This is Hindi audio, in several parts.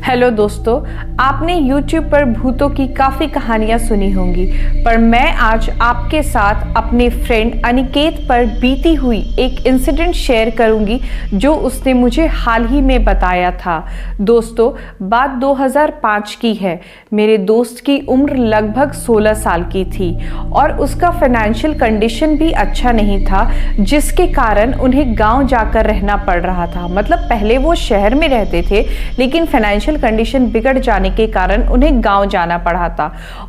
हेलो दोस्तों, आपने YouTube पर भूतों की काफ़ी कहानियाँ सुनी होंगी, पर मैं आज आपके साथ अपने फ्रेंड अनिकेत पर बीती हुई एक इंसिडेंट शेयर करूंगी जो उसने मुझे हाल ही में बताया था। दोस्तों, बात 2005 की है। मेरे दोस्त की उम्र लगभग 16 साल की थी और उसका फाइनेंशियल कंडीशन भी अच्छा नहीं था, जिसके कारण उन्हें गाँव जाकर रहना पड़ रहा था। मतलब पहले वो शहर में रहते थे, लेकिन फाइनेंशियल कंडीशन बिगड़ जाने के कारण उन्हें गांव जाना पड़ा था।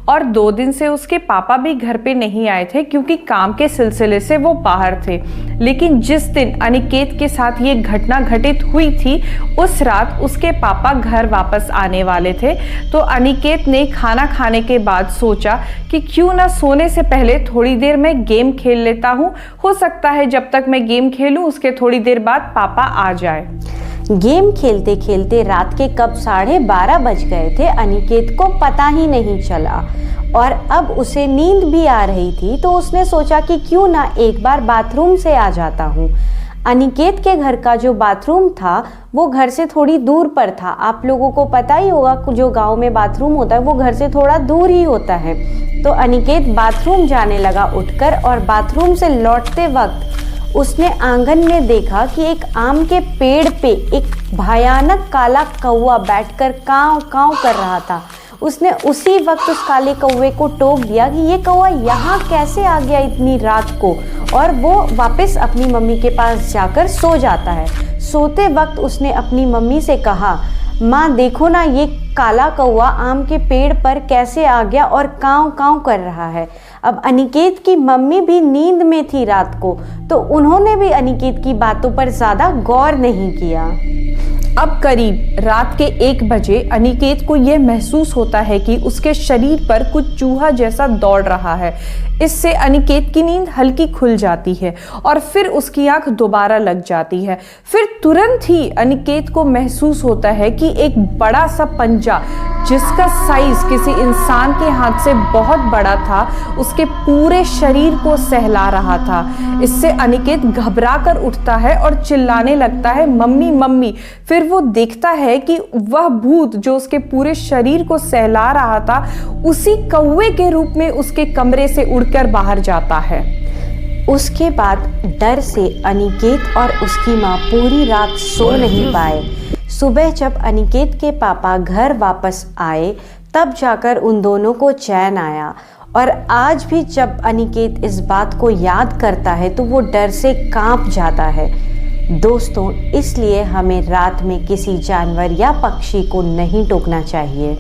और 2 दिन से उसके पापा भी घर पे नहीं आए थे क्योंकि काम के सिलसिले से वो बाहर थे। लेकिन जिस दिन अनिकेत के साथ ये घटना घटित हुई थी, उस रात उसके पापा घर वापस आने वाले थे। तो अनिकेत ने खाना खाने के बाद सोचा कि क्यों ना सोने से पहले थोड़ी देर में गेम खेल लेता हूँ। हो सकता है जब तक मैं गेम खेलूँ उसके थोड़ी देर बाद पापा आ जाए। गेम खेलते खेलते रात के कब 12:30 बज गए थे, अनिकेत को पता ही नहीं चला और अब उसे नींद भी आ रही थी। तो उसने सोचा कि क्यों ना एक बार बाथरूम से आ जाता हूँ। अनिकेत के घर का जो बाथरूम था वो घर से थोड़ी दूर पर था। आप लोगों को पता ही होगा, जो गांव में बाथरूम होता है वो घर से थोड़ा दूर ही होता है। तो अनिकेत बाथरूम जाने लगा उठकर, और बाथरूम से लौटते वक्त उसने आंगन में देखा कि एक आम के पेड़ पे एक भयानक काला कौवा बैठकर कांव कांव कर रहा था। उसने उसी वक्त उस काले कौवे को टोक दिया कि ये कौवा यहाँ कैसे आ गया इतनी रात को, और वो वापस अपनी मम्मी के पास जाकर सो जाता है। सोते वक्त उसने अपनी मम्मी से कहा, माँ देखो ना, ये काला कौवा आम के पेड़ पर कैसे आ गया और कांव कांव कर रहा है। अब अनिकेत की मम्मी भी नींद में थी रात को, तो उन्होंने भी अनिकेत की बातों पर ज़्यादा गौर नहीं किया। अब करीब रात के 1 बजे अनिकेत को यह महसूस होता है कि उसके शरीर पर कुछ चूहा जैसा दौड़ रहा है। इससे अनिकेत की नींद हल्की खुल जाती है और फिर उसकी आंख दोबारा लग जाती है। फिर तुरंत ही अनिकेत को महसूस होता है कि एक बड़ा सा पंजा, जिसका साइज किसी इंसान के हाथ से बहुत बड़ा था, उसके पूरे शरीर को सहला रहा था। इससे अनिकेत घबरा कर उठता है और चिल्लाने लगता है, मम्मी मम्मी। फिर वो देखता है कि वह भूत जो उसके पूरे शरीर को सहला रहा था, उसी कौवे के रूप में उसके कमरे से उड़कर बाहर जाता है। उसके बाद डर से अनिकेत और उसकी माँ पूरी रात सो नहीं पाए। सुबह जब अनिकेत के पापा घर वापस आए, तब जाकर उन दोनों को चैन आया। और आज भी जब अनिकेत इस बात को याद करता है तो वो डर से कांप जाता है। दोस्तों, इसलिए हमें रात में किसी जानवर या पक्षी को नहीं टोकना चाहिए।